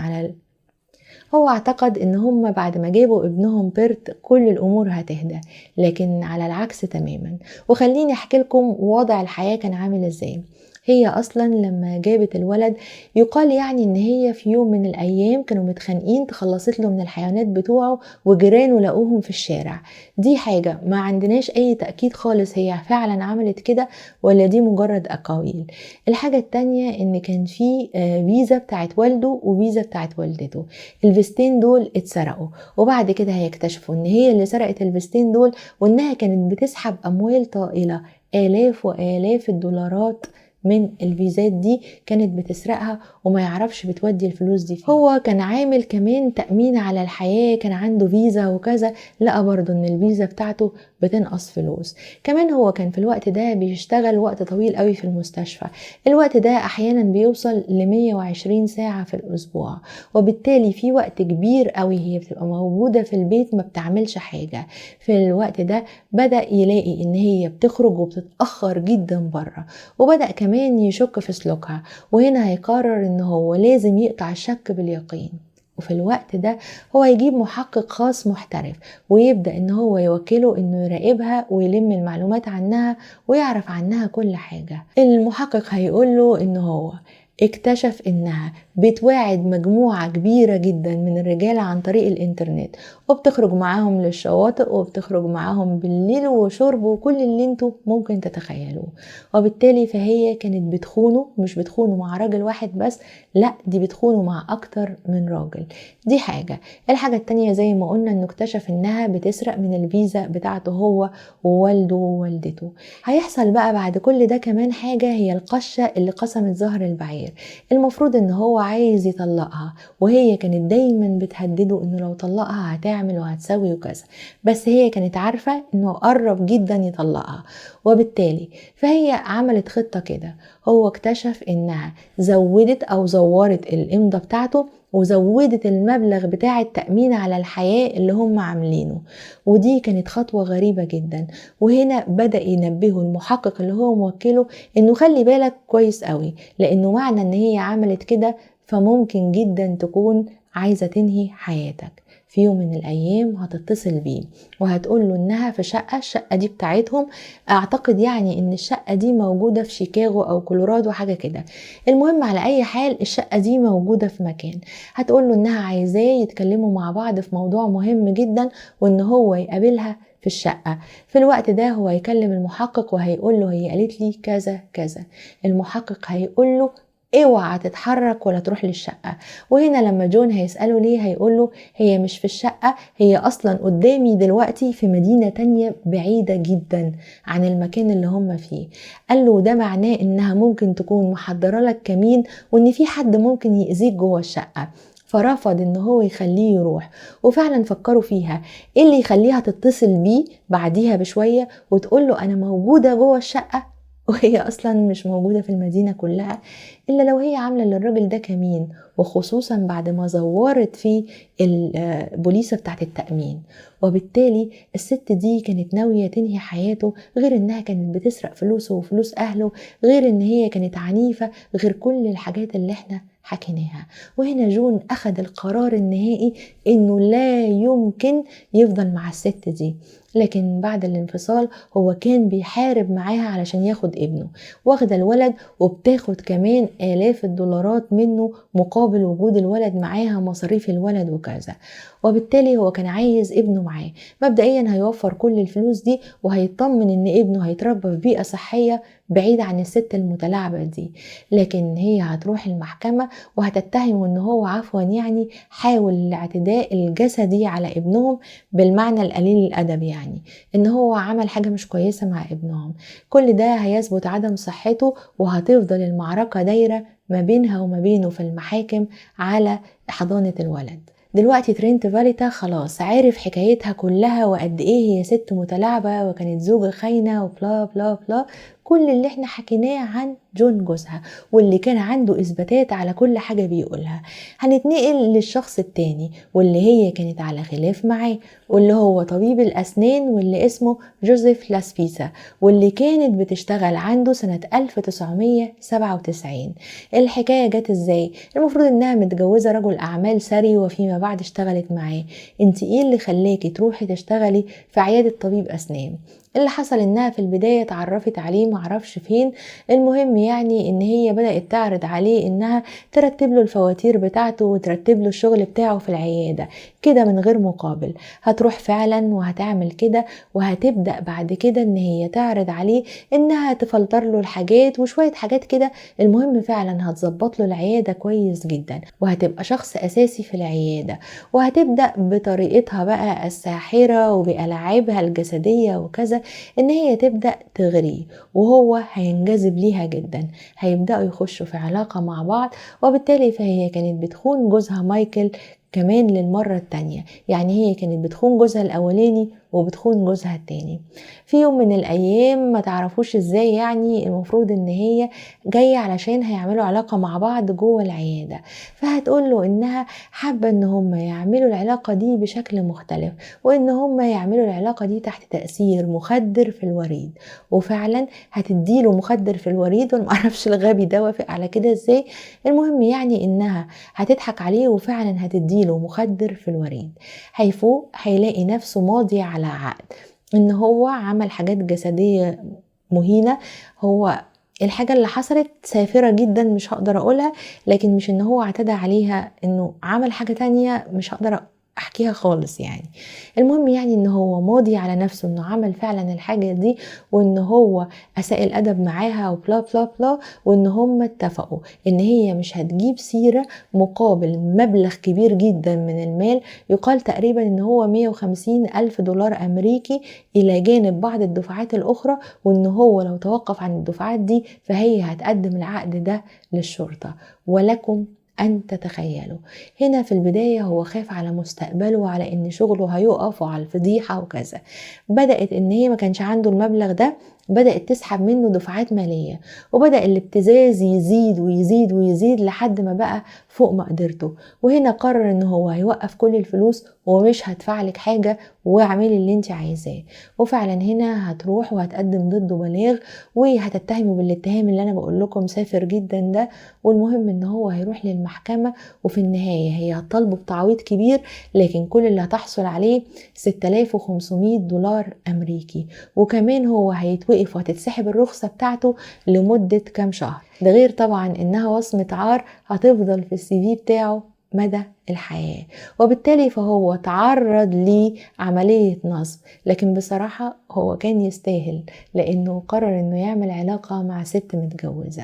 هو اعتقد ان هم بعد ما جابوا ابنهم بيرت كل الامور هتهدى، لكن على العكس تماما. وخليني احكي لكم وضع الحياة كان عامل ازاي. هي اصلا لما جابت الولد يقال يعني ان هي في يوم من الايام كانوا متخانقين، تخلصت له من الحيوانات بتوعه وجيرانه لقوهم في الشارع. دي حاجة ما عندناش اي تأكيد خالص هي فعلا عملت كده ولا دي مجرد اقاويل. الحاجة التانية ان كان في فيزا بتاعت والده وفيزا بتاعت والدته. الفيزتين دول اتسرقوا، وبعد كده هيكتشفوا ان هي اللي سرقت الفيزتين دول، وانها كانت بتسحب اموال طائلة، آلاف وآلاف الدولارات من الفيزات دي كانت بتسرقها، وما يعرفش بتودي الفلوس دي فين. هو كان عامل كمان تأمين على الحياة، كان عنده فيزا وكذا، لقى برضو ان الفيزا بتاعته بتنقص فلوس. كمان هو كان في الوقت ده بيشتغل وقت طويل قوي في المستشفى. الوقت ده احيانا بيوصل ل 120 ساعة في الاسبوع، وبالتالي في وقت كبير قوي هي بتبقى موجودة في البيت ما بتعملش حاجة. في الوقت ده بدأ يلاقي ان هي بتخرج وبتتأخر جدا بره، وبدأ كمان يشك في سلوكها. وهنا هيقرر ان هو لازم يقطع الشك باليقين. وفي الوقت ده هو يجيب محقق خاص محترف، ويبدأ ان هو يوكله انه يراقبها ويلم المعلومات عنها ويعرف عنها كل حاجة. المحقق هيقوله ان هو اكتشف انها بتواعد مجموعة كبيرة جدا من الرجال عن طريق الانترنت، وبتخرج معاهم للشواطئ وبتخرج معاهم بالليل وشرب وكل اللي انتوا ممكن تتخيلوه. وبالتالي فهي كانت بتخونه، مش بتخونه مع راجل واحد بس، لا دي بتخونه مع اكتر من راجل. دي حاجة. الحاجة التانية زي ما قلنا انه اكتشف انها بتسرق من الفيزا بتاعته هو ووالده ووالدته. هيحصل بقى بعد كل ده كمان حاجة، هي القشة اللي قسمت ظهر البعير. المفروض ان هو عايز يطلقها، وهي كانت دايما بتهدده انه لو طلقها هتعمل وهتسوي وكذا، بس هي كانت عارفة انه قرب جدا يطلقها. وبالتالي فهي عملت خطة كده. هو اكتشف انها زودت او زورت الامضة بتاعته، وزودت المبلغ بتاع التأمين على الحياة اللي هم عاملينه. ودي كانت خطوة غريبة جدا. وهنا بدأ ينبهه المحقق اللي هو موكله انه خلي بالك كويس قوي، لانه معنى ان هي عملت كده فممكن جدا تكون عايزة تنهي حياتك. في يوم من الأيام هتتصل بيه وهتقول له إنها في الشقة دي بتاعتهم. أعتقد يعني إن الشقة دي موجودة في شيكاغو أو كولورادو حاجة كده. المهم على أي حال الشقة دي موجودة في مكان. هتقول له إنها عايزاه يتكلموا مع بعض في موضوع مهم جدا وإن هو يقابلها في الشقة. في الوقت ده هو هيكلم المحقق وهيقول له هي قالت لي كذا كذا. المحقق هيقول له اوعى تتحرك ولا تروح للشقة. وهنا لما جون هيسأله ليه هيقول له هي مش في الشقة، هي أصلا قدامي دلوقتي في مدينة تانية بعيدة جدا عن المكان اللي هم فيه. قال له ده معناه إنها ممكن تكون محضرة لك كمين وإن في حد ممكن يأذيك جوه الشقة. فرفض ان هو يخليه يروح. وفعلا فكروا فيها ايه اللي يخليها تتصل بيه بعديها بشوية وتقول له انا موجودة جوه الشقة وهي اصلا مش موجودة في المدينة كلها، الا لو هي عاملة للراجل ده كمين، وخصوصا بعد ما زورت فيه البوليسة بتاعت التأمين. وبالتالي الست دي كانت ناوية تنهي حياته، غير انها كانت بتسرق فلوسه وفلوس اهله، غير ان هي كانت عنيفة، غير كل الحاجات اللي احنا حكيناها. وهنا جون أخذ القرار النهائي إنه لا يمكن يفضل مع الست دي. لكن بعد الانفصال هو كان بيحارب معاها علشان ياخد ابنه، واخدة الولد وبتاخد كمان آلاف الدولارات منه مقابل وجود الولد معاها، مصاريف الولد وكذا. وبالتالي هو كان عايز ابنه معاه. مبدئيا هيوفر كل الفلوس دي وهيطمن ان ابنه هيتربى في بيئة صحية بعيد عن الست المتلاعبة دي. لكن هي هتروح المحكمة وهتتهمه ان هو عفوا يعني حاول الاعتداء الجسدي على ابنهم، بالمعنى القليل الادب، يعني ان هو عمل حاجة مش كويسة مع ابنهم. كل ده هيثبت عدم صحته، وهتفضل المعركة دايرة ما بينها وما بينه في المحاكم على حضانة الولد. دلوقتي ترينت فاليتا خلاص عارف حكايتها كلها وقد ايه هي ست متلاعبة وكانت زوجة خاينة وبلا بلا بلا، كل اللي احنا حكيناه عن جون جوزها واللي كان عنده اثباتات على كل حاجة بيقولها. هنتنقل للشخص التاني واللي هي كانت على خلاف معاه، واللي هو طبيب الأسنان واللي اسمه جوزيف لاسبيسا، واللي كانت بتشتغل عنده سنة 1997. الحكاية جت ازاي؟ المفروض انها متجوزة رجل أعمال ثري وفيما بعد اشتغلت معاه. انت ايه اللي خلاكي تروحي تشتغلي في عيادة طبيب أسنان؟ اللي حصل انها في البداية اتعرفت عليه معرفش فين. المهم يعني ان هي بدأت تعرض عليه انها ترتب له الفواتير بتاعته وترتب له الشغل بتاعه في العيادة كده من غير مقابل. هتروح فعلا وهتعمل كده، وهتبدأ بعد كده ان هي تعرض عليه انها تفلتر له الحاجات وشوية حاجات كده. المهم فعلا هتظبط له العيادة كويس جدا وهتبقى شخص اساسي في العيادة، وهتبدأ بطريقتها بقى الساحرة وبألعابها الجسدية وكذا ان هي تبدأ تغريه، وهو هينجذب ليها جدا. هيبدأوا يخشوا في علاقة مع بعض، وبالتالي فهي كانت بتخون جوزها مايكل كمان للمرة التانية. يعني هي كانت بتخون جوزها الأولاني وبتخون جوزها التاني. في يوم من الأيام ما تعرفوش ازاي، يعني المفروض ان هي جاية علشان هيعملوا علاقة مع بعض جوه العيادة، فهتقول له انها حابة ان هم يعملوا العلاقة دي بشكل مختلف، وان هم يعملوا العلاقة دي تحت تأثير مخدر في الوريد. وفعلا هتديله مخدر في الوريد، وانا معرفش الغبي ده وافق على كده ازاي. المهم يعني انها هتضحك عليه وفعلا هتديله مخدر في الوريد. هيفوق هيلاقي نفسه ماضي على عقد ان هو عمل حاجات جسدية مهينة. هو الحاجة اللي حصلت سافرة جدا مش هقدر اقولها، لكن مش ان هو اعتدى عليها، انه عمل حاجة تانية مش هقدر احكيها خالص يعني. المهم يعني ان هو ماضي على نفسه انه عمل فعلا الحاجة دي، وان هو اساء الادب معاها وبلا بلا بلا، وان هم اتفقوا ان هي مش هتجيب سيرة مقابل مبلغ كبير جدا من المال، يقال تقريبا ان هو 150,000 دولار امريكي الى جانب بعض الدفعات الاخرى، وان هو لو توقف عن الدفعات دي فهي هتقدم العقد ده للشرطة. ولكم أن تتخيلوا، هنا في البداية هو خاف على مستقبله وعلى إن شغله هيقف وعلى الفضيحة وكذا. بدأت إن هي ما كانش عنده المبلغ ده بدأت تسحب منه دفعات مالية، وبدأ الابتزاز يزيد ويزيد ويزيد لحد ما بقى فوق مقدرته. وهنا قرر ان هو هيوقف كل الفلوس ومش هدفعلك حاجة واعملي اللي انت عايزاه. وفعلا هنا هتروح وهتقدم ضده بلاغ وهتتهمه بالاتهام اللي انا بقول لكم سافر جدا ده. والمهم ان هو هيروح للمحكمة، وفي النهاية هي هتطالبه بتعويض كبير، لكن كل اللي هتحصل عليه 6500 دولار امريكي. وكمان هو هيتوقف وهتتسحب الرخصة بتاعته لمدة كام شهر. ده غير طبعا انها وصمة عار هتفضل في السي في بتاعه مدى الحياة. وبالتالي فهو تعرض لعملية نصب، لكن بصراحة هو كان يستاهل لانه قرر انه يعمل علاقة مع ست متجوزة.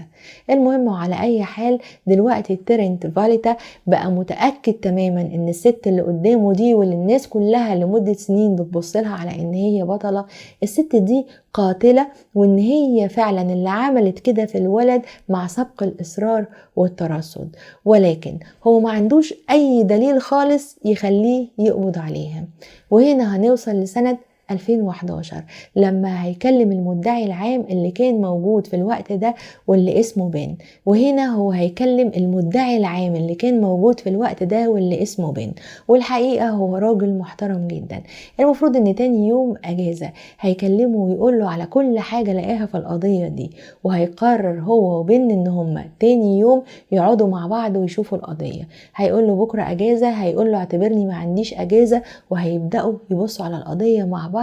المهم على اي حال دلوقتي تيرنت فاليتا بقى متأكد تماما ان الست اللي قدامه دي واللي الناس كلها لمدة سنين بتبصلها على ان هي بطلة، الست دي قاتلة، وان هي فعلا اللي عملت كده في الولد مع سبق الإصرار والترصد. ولكن هو ما عندوش اي دليل خالص يخليه يقبض عليها. وهنا هنوصل لسنة 2011 لما هيكلم المدعي العام اللي كان موجود في الوقت ده واللي اسمه بن. وهنا هو هيكلم المدعي العام اللي كان موجود في الوقت ده واللي اسمه بن، والحقيقة هو راجل محترم جدا. المفروض ان تاني يوم اجازة هيكلمه ويقول له على كل حاجة لقاها في القضية دي، وهيقرر هو وبن ان هما تاني يوم يقعدوا مع بعض ويشوفوا القضية. هيقول له بكرة اجازة، هيقول له اعتبرني ما عنديش اجازة، وهيبدأوا يبصوا على القضية مع بعض.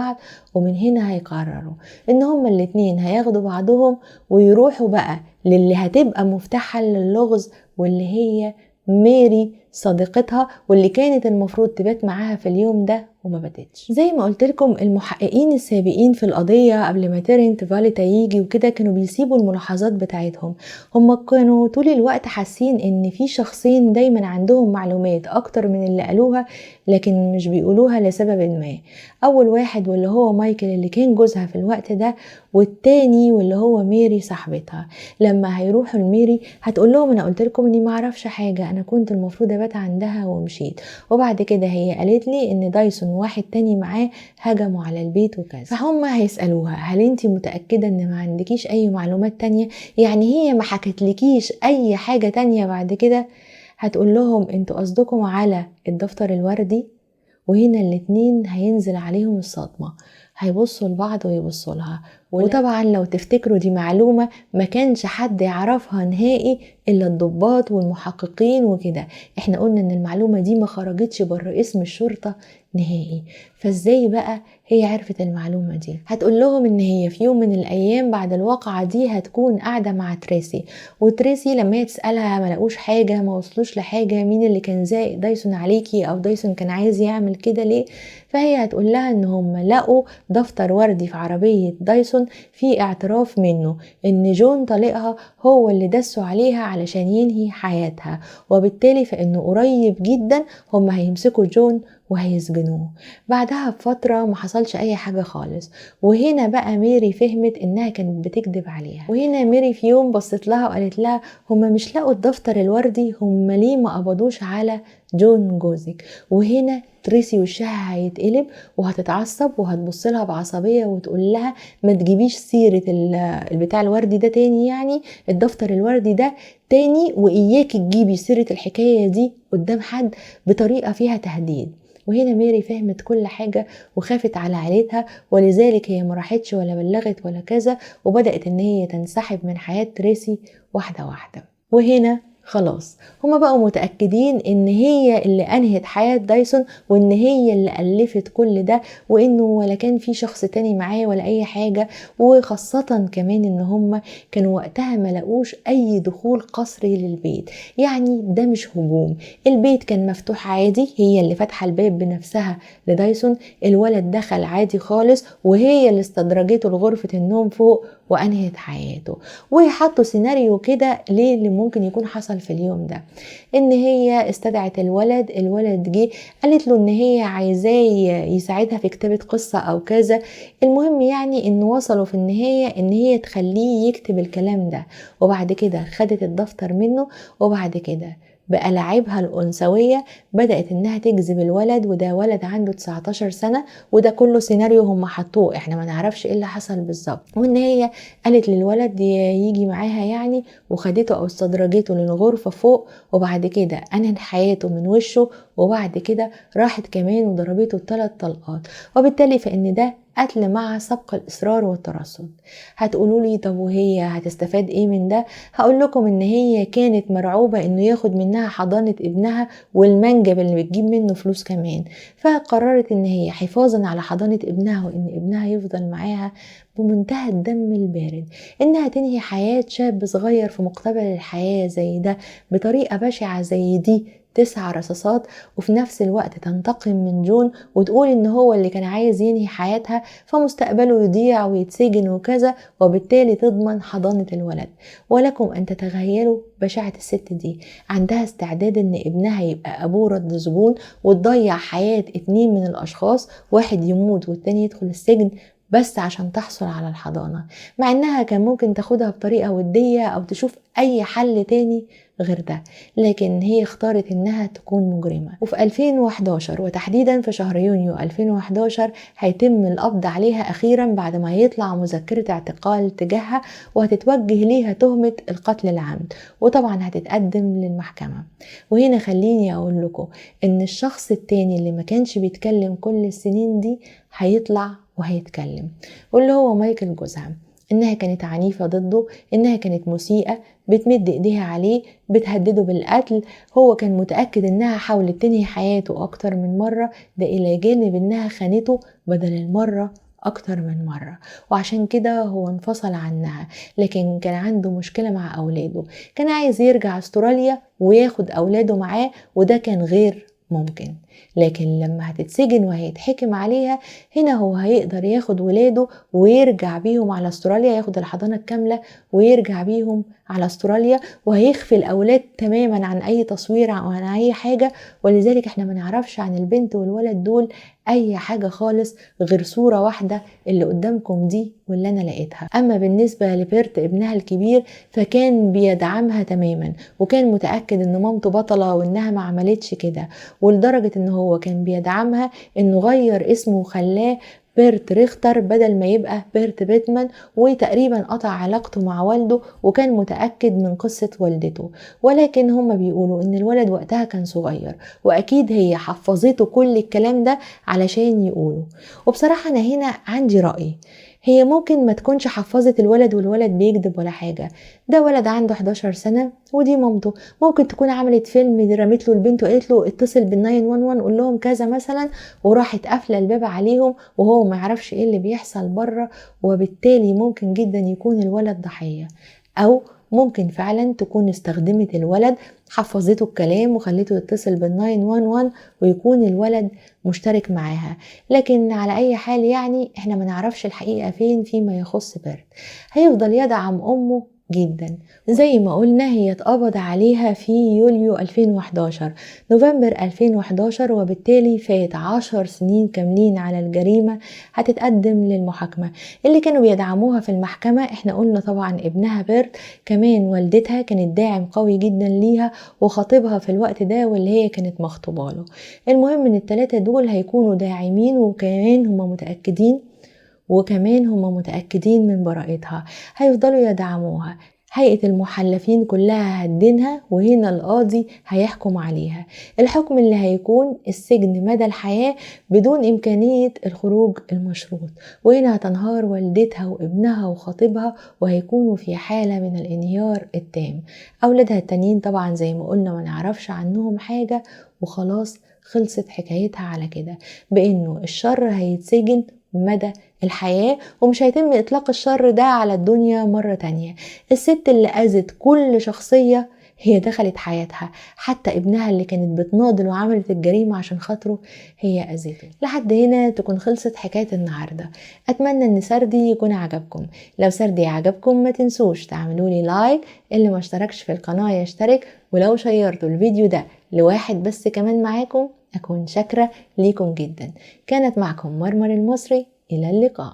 ومن هنا هيقرروا ان هما الاتنين هياخدوا بعضهم ويروحوا بقى للي هتبقى مفتاح حل اللغز، واللي هي ميري صديقتها واللي كانت المفروض تبات معاها في اليوم ده وما باتتش. زي ما قلت لكم المحققين السابقين في القضية قبل ما تيرنت فاليتا يجي وكده كانوا بيسيبوا الملاحظات بتاعتهم. هم كانوا طول الوقت حاسين ان في شخصين دايما عندهم معلومات اكتر من اللي قالوها، لكن مش بيقولوها لسبب ما. اول واحد واللي هو مايكل اللي كان جوزها في الوقت ده، والتاني واللي هو ميري صاحبتها. لما هيروحوا لميري هتقول لهم انا قلت لكم اني ما اعرفش حاجة، انا كنت المفروض ابات عندها ومشيت، وبعد كده هي قالت لي ان دايسون واحد تاني معاه هجموا على البيت وكذا. فهم هيسألوها هل انت متأكدة ان ما عندكيش اي معلومات تانية؟ يعني هي ما حكتلكيش اي حاجة تانية بعد كده؟ هتقول لهم انتوا قصدكم على الدفتر الوردي؟ وهنا الاتنين هينزل عليهم الصدمة، هيبصوا لبعض ويبصوا لها. وطبعا لو تفتكروا دي معلومة ما كانش حد يعرفها نهائي إلا الضباط والمحققين وكده. احنا قلنا ان المعلومة دي ما خرجتش بره اسم الشرطة نهائي. فازاي بقى هي عرفت المعلومة دي؟ هتقول لهم ان هي في يوم من الايام بعد الواقعة دي هتكون قاعدة مع تريسي، وتريسي لما هي تسألها ما لقوش حاجة، ما وصلوش لحاجة، مين اللي كان زائق دايسون عليكي او دايسون كان عايز يعمل كده ليه؟ فهي هتقول لها ان هم لقوا دفتر وردي في عربية دايسون في اعتراف منه ان جون طليقها هو اللي دسوا عليها علشان ينهي حياتها، وبالتالي فانه قريب جدا هم هيمسكوا جون وهيسجنوه. بعدها بفترة ما حصلش اي حاجة خالص. وهنا بقى ميري فهمت انها كانت بتكذب عليها. وهنا ميري في يوم بصت لها وقالت لها هم مش لقوا الدفتر الوردي، هم ليه ما قبضوش على جون جوزك؟ وهنا تريسي وشها هيتقلب وهتتعصب وهتبص لها بعصبيه وتقول لها ما تجيبيش سيره البتاع الوردي ده تاني، يعني الدفتر الوردي ده تاني، واياكي تجيبي سيره الحكايه دي قدام حد بطريقه فيها تهديد. وهنا ميري فهمت كل حاجة وخافت على عيلتها، ولذلك هي ما راحتش ولا بلغت ولا كذا، وبدأت ان هي تنسحب من حياة تريسي واحدة واحدة. وهنا خلاص هما بقوا متأكدين ان هي اللي انهت حياة دايسون، وان هي اللي ألفت كل ده، وانه ولا كان في شخص تاني معاه ولا اي حاجة. وخاصة كمان ان هما كانوا وقتها ما لقوش اي دخول قسري للبيت، يعني ده مش هجوم، البيت كان مفتوح عادي، هي اللي فاتحة الباب بنفسها لدايسون، الولد دخل عادي خالص وهي اللي استدرجته لغرفة النوم فوق وانهت حياته. وحطوا سيناريو كده ليه اللي ممكن يكون حصل في اليوم ده. ان هي استدعت الولد جه قالت له ان هي عايزاه يساعدها في كتابة قصة او كذا. المهم يعني ان وصلوا في النهاية ان هي تخليه يكتب الكلام ده، وبعد كده خدت الدفتر منه، وبعد كده بألاعيبها الأنثوية بدأت إنها تجذب الولد، وده ولد عنده 19 سنة، وده كله سيناريو هم حطوه، احنا ما نعرفش ايه اللي حصل بالظبط. وإن هي قالت للولد يجي معاها يعني، وخدته أو استدرجته للغرفة فوق، وبعد كده أنهت حياته من وشه، وبعد كده راحت كمان وضربته 3 طلقات، وبالتالي فإن ده قتل مع سبق الإصرار والترصد. هتقولوا لي طب وهي هتستفاد ايه من ده؟ هقول لكم ان هي كانت مرعوبة انه ياخد منها حضانة ابنها والمنجب اللي بتجيب منه فلوس كمان، فقررت ان هي حفاظا على حضانة ابنها وان ابنها يفضل معاها بمنتهى الدم البارد انها تنهي حياة شاب صغير في مقتبل الحياة زي ده بطريقة بشعة زي دي، 9 رصاصات، وفي نفس الوقت تنتقم من جون وتقول ان هو اللي كان عايز ينهي حياتها فمستقبله يضيع ويتسجن وكذا، وبالتالي تضمن حضانة الولد. ولكم ان تتخيلوا بشاعة الست دي، عندها استعداد ان ابنها يبقى ابوه رد سجون وتضيع حياة 2 من الاشخاص، واحد يموت والتاني يدخل السجن بس عشان تحصل على الحضانة، مع انها كان ممكن تاخدها بطريقة ودية او تشوف اي حل تاني غير ده، لكن هي اختارت انها تكون مجرمة. وفي 2011 وتحديدا في شهر يونيو 2011 هيتم القبض عليها اخيرا بعد ما يطلع مذكرة اعتقال تجاهها، وهتتوجه ليها تهمة القتل العمد، وطبعا هتتقدم للمحكمة. وهنا خليني اقول لكم ان الشخص التاني اللي ما كانش بيتكلم كل السنين دي هيطلع وهيتكلم، واللي هو مايكل جوزها، انها كانت عنيفة ضده، انها كانت مسيئة، بتمد ايديها عليه، بتهدده بالقتل. هو كان متأكد انها حاولت تنهي حياته اكتر من مرة، ده الى جانب انها خانته بدل المرة اكتر من مرة، وعشان كده هو انفصل عنها. لكن كان عنده مشكلة مع اولاده، كان عايز يرجع استراليا وياخد اولاده معاه، وده كان غير ممكن. لكن لما هتتسجن وهيتحكم عليها، هنا هو هيقدر ياخد ولاده ويرجع بيهم على استراليا، ياخد الحضانة الكاملة ويرجع بيهم على استراليا، وهيخفي الاولاد تماما عن اي تصوير او عن اي حاجة. ولذلك احنا ما نعرفش عن البنت والولد دول اي حاجة خالص غير صورة واحدة اللي قدامكم دي واللي انا لقيتها. اما بالنسبة لبيرت ابنها الكبير فكان بيدعمها تماما، وكان متأكد ان مامته بطلة وانها ما عملتش كده، ولدرجة ان هو كان بيدعمها انه غير اسمه وخلاه بيرت ريختر بدل ما يبقى بيرت بيتمان، وتقريبا قطع علاقته مع والده، وكان متأكد من قصة والدته. ولكن هم بيقولوا ان الولد وقتها كان صغير، واكيد هي حفظته كل الكلام ده علشان يقوله. وبصراحة انا هنا عندي رأي، هي ممكن ما تكونش حفظت الولد والولد بيكذب ولا حاجة، ده ولد عنده 11 سنة ودي مامته، ممكن تكون عملت فيلم رمت له البنت وقالت له اتصل بال911 قول لهم كذا مثلا، وراحت قافله الباب عليهم وهو ما يعرفش ايه اللي بيحصل بره، وبالتالي ممكن جدا يكون الولد ضحية. او ممكن فعلا تكون استخدمت الولد، حفظته الكلام وخليته يتصل بال911 ويكون الولد مشترك معاها. لكن على اي حال يعني احنا ما نعرفش الحقيقة فين فيما يخص بيرت. هيفضل يدعم امه جدا، زي ما قلنا هي اتقبض عليها في يوليو 2011 نوفمبر 2011، وبالتالي فات 10 سنين كاملين على الجريمة. هتتقدم للمحاكمة. اللي كانوا بيدعموها في المحكمة احنا قلنا طبعا ابنها بيرت، كمان والدتها كانت داعم قوي جدا ليها، وخطيبها في الوقت ده واللي هي كانت مخطوبة له. المهم ان الثلاثة دول هيكونوا داعمين، وكمان هم متأكدين من براءتها، هيفضلوا يدعموها. هيئة المحلفين كلها هتدينها، وهنا القاضي هيحكم عليها. الحكم اللي هيكون السجن مدى الحياة بدون إمكانية الخروج المشروط. وهنا هتنهار والدتها وابنها وخطيبها، وهيكونوا في حالة من الانهيار التام. أولادها التانيين طبعا زي ما قلنا ما نعرفش عنهم حاجة، وخلاص خلصت حكايتها على كده، بأنه الشر هيتسجن مدى الحياة، ومش هيتم إطلاق الشر ده على الدنيا مرة تانية. الست اللي أذت كل شخصية هي دخلت حياتها، حتى ابنها اللي كانت بتناضل وعملت الجريمة عشان خاطره هي أذته. لحد هنا تكون خلصت حكاية النهاردة. أتمنى أن سردي يكون عجبكم. لو سردي عجبكم ما تنسوش تعملوا لي لايك، اللي ما اشتركش في القناة يشترك، ولو شيرتوا الفيديو ده لواحد بس كمان معاكم أكون شاكرة ليكم جدا. كانت معكم مرمر المصري، إلى اللقاء.